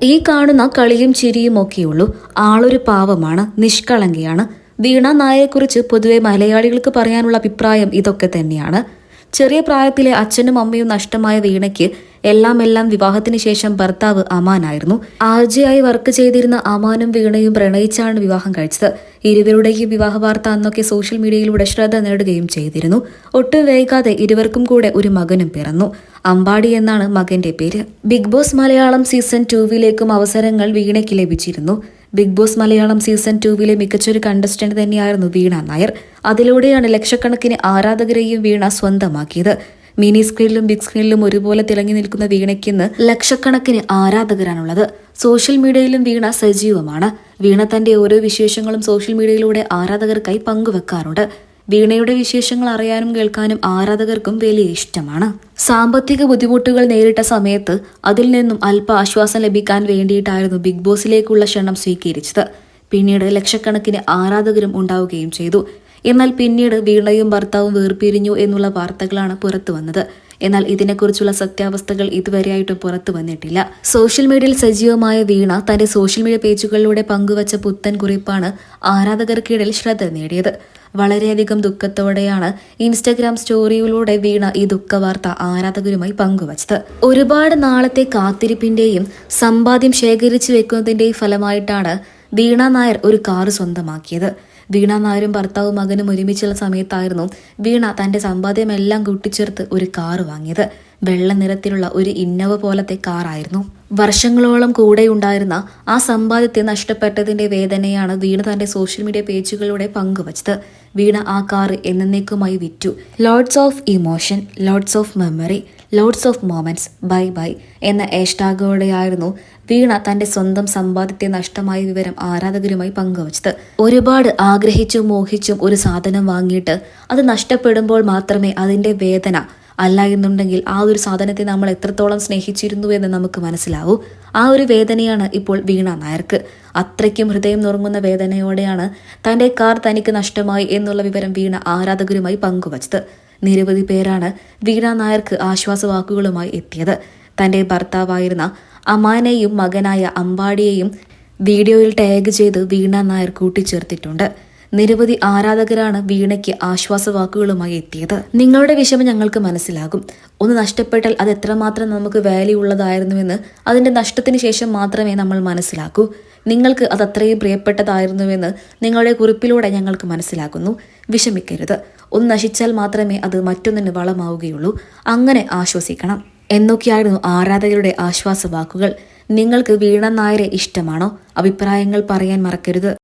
ഈ കാണുന്ന കളിയും ചിരിയും ഒക്കെയുള്ളൂ. ആളൊരു പാവമാണ്, നിഷ്കളങ്കയാണ്. വീണ നായരെക്കുറിച്ച് പൊതുവെ മലയാളികൾക്ക് പറയാനുള്ള അഭിപ്രായം ഇതൊക്കെ തന്നെയാണ്. ചെറിയ പ്രായത്തിലെ അച്ഛനും അമ്മയും നഷ്ടമായ വീണയ്ക്ക് എല്ലാം വിവാഹത്തിന് ശേഷം ഭർത്താവ് അമാനായിരുന്നു. ആർജയായി വർക്ക് ചെയ്തിരുന്ന അമാനും വീണയും പ്രണയിച്ചാണ് വിവാഹം കഴിച്ചത്. ഇരുവരുടെയും വിവാഹ വാർത്ത അന്നൊക്കെ സോഷ്യൽ മീഡിയയിലൂടെ ശ്രദ്ധ നേടുകയും ചെയ്തിരുന്നു. ഒട്ടും വൈകാതെ ഇരുവർക്കും കൂടെ ഒരു മകനും പിറന്നു. അമ്പാടി എന്നാണ് മകന്റെ പേര്. ബിഗ് ബോസ് മലയാളം സീസൺ 2 അവസരങ്ങൾ വീണയ്ക്ക് ലഭിച്ചിരുന്നു. ബിഗ് ബോസ് മലയാളം സീസൺ 2 മികച്ചൊരു കണ്ടസ്റ്റന്റ് തന്നെയായിരുന്നു വീണ നായർ. അതിലൂടെയാണ് ലക്ഷക്കണക്കിന് ആരാധകരെയും വീണ സ്വന്തമാക്കിയത്. മിനി സ്ക്രീനിലും ബിഗ് സ്ക്രീനിലും ഒരുപോലെ തിളങ്ങി നിൽക്കുന്ന വീണയ്ക്കിന്ന് ലക്ഷക്കണക്കിന് ആരാധകരാണുള്ളത്. സോഷ്യൽ മീഡിയയിലും വീണ സജീവമാണ്. വീണ തന്റെ ഓരോ വിശേഷങ്ങളും സോഷ്യൽ മീഡിയയിലൂടെ ആരാധകർക്കായി പങ്കുവെക്കാറുണ്ട്. വീണയുടെ വിശേഷങ്ങൾ അറിയാനും കേൾക്കാനും ആരാധകർക്കും വലിയ ഇഷ്ടമാണ്. സാമ്പത്തിക ബുദ്ധിമുട്ടുകൾ നേരിട്ട സമയത്ത് അതിൽ നിന്നും അല്പ ആശ്വാസം ലഭിക്കാൻ വേണ്ടിയിട്ടായിരുന്നു ബിഗ് ബോസിലേക്കുള്ള ക്ഷണം സ്വീകരിച്ചത്. പിന്നീട് ലക്ഷക്കണക്കിന് ആരാധകരും ഉണ്ടാവുകയും ചെയ്തു. എന്നാൽ പിന്നീട് വീണയും ഭർത്താവും വേർപിരിഞ്ഞു എന്നുള്ള വാർത്തകളാണ് പുറത്തു വന്നത്. എന്നാൽ ഇതിനെക്കുറിച്ചുള്ള സത്യാവസ്ഥകൾ ഇതുവരെയായിട്ടും പുറത്തു വന്നിട്ടില്ല. സോഷ്യൽ മീഡിയയിൽ സജീവമായ വീണ തന്റെ സോഷ്യൽ മീഡിയ പേജുകളിലൂടെ പങ്കുവച്ച പുത്തൻ കുറിപ്പാണ് ആരാധകർക്കിടയിൽ ശ്രദ്ധ നേടിയത്. വളരെയധികം ദുഃഖത്തോടെയാണ് ഇൻസ്റ്റഗ്രാം സ്റ്റോറിയിലൂടെ വീണ ഈ ദുഃഖവാർത്ത ആരാധകരുമായി പങ്കുവച്ചത്. ഒരുപാട് നാളത്തെ കാത്തിരിപ്പിന്റെയും സമ്പാദ്യം ശേഖരിച്ചു വെക്കുന്നതിന്റെയും ഫലമായിട്ടാണ് വീണ നായർ ഒരു കാറ് സ്വന്തമാക്കിയത്. വീണ നായരും ഭർത്താവും മകനും ഒരുമിച്ചുള്ള സമയത്തായിരുന്നു വീണ തന്റെ സമ്പാദ്യമെല്ലാം കൂട്ടിച്ചേർത്ത് ഒരു കാറ് വാങ്ങിയത്. വെള്ള നിറത്തിലുള്ള ഒരു ഇന്നോവ പോലത്തെ കാറായിരുന്നു. വർഷങ്ങളോളം കൂടെയുണ്ടായിരുന്ന ആ സമ്പാദ്യത്തെ നഷ്ടപ്പെട്ടതിന്റെ വേദനയാണ് വീണ തന്റെ സോഷ്യൽ മീഡിയ പേജുകളിലൂടെ പങ്കുവച്ചത്. വീണ ആ കാറ് എന്നേക്കുമായി വിറ്റു. Loads of emotion, loads of memory, loads of moments, bye bye എന്ന ഹാഷ്ടാഗോടെയായിരുന്നു വീണ തന്റെ സ്വന്തം സമ്പാദ്യത്തെ നഷ്ടമായ വിവരം ആരാധകരുമായി പങ്കുവച്ചത്. ഒരുപാട് ആഗ്രഹിച്ചും മോഹിച്ചും ഒരു സാധനം വാങ്ങിയിട്ട് അത് നഷ്ടപ്പെടുമ്പോൾ മാത്രമേ അതിന്റെ വേദന, അല്ല എന്നുണ്ടെങ്കിൽ ആ ഒരു സാധനത്തെ നമ്മൾ എത്രത്തോളം സ്നേഹിച്ചിരുന്നു എന്ന് നമുക്ക് മനസ്സിലാവൂ. ആ ഒരു വേദനയാണ് ഇപ്പോൾ വീണ നായർക്ക്. അത്രയ്ക്കും ഹൃദയം നുറുങ്ങുന്ന വേദനയോടെയാണ് തന്റെ കാർ തനിക്ക് നഷ്ടമായി എന്നുള്ള വിവരം വീണ ആരാധകരുമായി പങ്കുവച്ചത്. നിരവധി പേരാണ് വീണ നായർക്ക് ആശ്വാസവാക്കുകളുമായി എത്തിയത്. തന്റെ ഭർത്താവായിരുന്ന അമാനെയും മകനായ അമ്പാടിയെയും വീഡിയോയിൽ ടാഗ് ചെയ്ത് വീണ നായർ കൂട്ടിച്ചേർത്തിട്ടുണ്ട്. നിരവധി ആരാധകരാണ് വീണയ്ക്ക് ആശ്വാസവാക്കുകളുമായി എത്തിയത്. നിങ്ങളുടെ വിഷമം ഞങ്ങൾക്ക് മനസ്സിലാകും. ഒന്ന് നഷ്ടപ്പെട്ടാൽ അത് എത്രമാത്രം നമുക്ക് വാല്യൂ ഉള്ളതായിരുന്നുവെന്ന് അതിന്റെ നഷ്ടത്തിന് ശേഷം മാത്രമേ നമ്മൾ മനസ്സിലാക്കൂ. നിങ്ങൾക്ക് അത് അത്രയും പ്രിയപ്പെട്ടതായിരുന്നുവെന്ന് നിങ്ങളുടെ കുറിപ്പിലൂടെ ഞങ്ങൾക്ക് മനസ്സിലാക്കുന്നു. വിഷമിക്കരുത്. ഒന്ന് നശിച്ചാൽ മാത്രമേ അത് മറ്റൊന്നിന് വളമാവുകയുള്ളൂ. അങ്ങനെ ആശ്വസിക്കണം എന്നൊക്കെയായിരുന്നു ആരാധകരുടെ ആശ്വാസവാക്കുകൾ. നിങ്ങൾക്ക് വീണ നായരെ ഇഷ്ടമാണോ? അഭിപ്രായങ്ങൾ പറയാൻ മറക്കരുത്.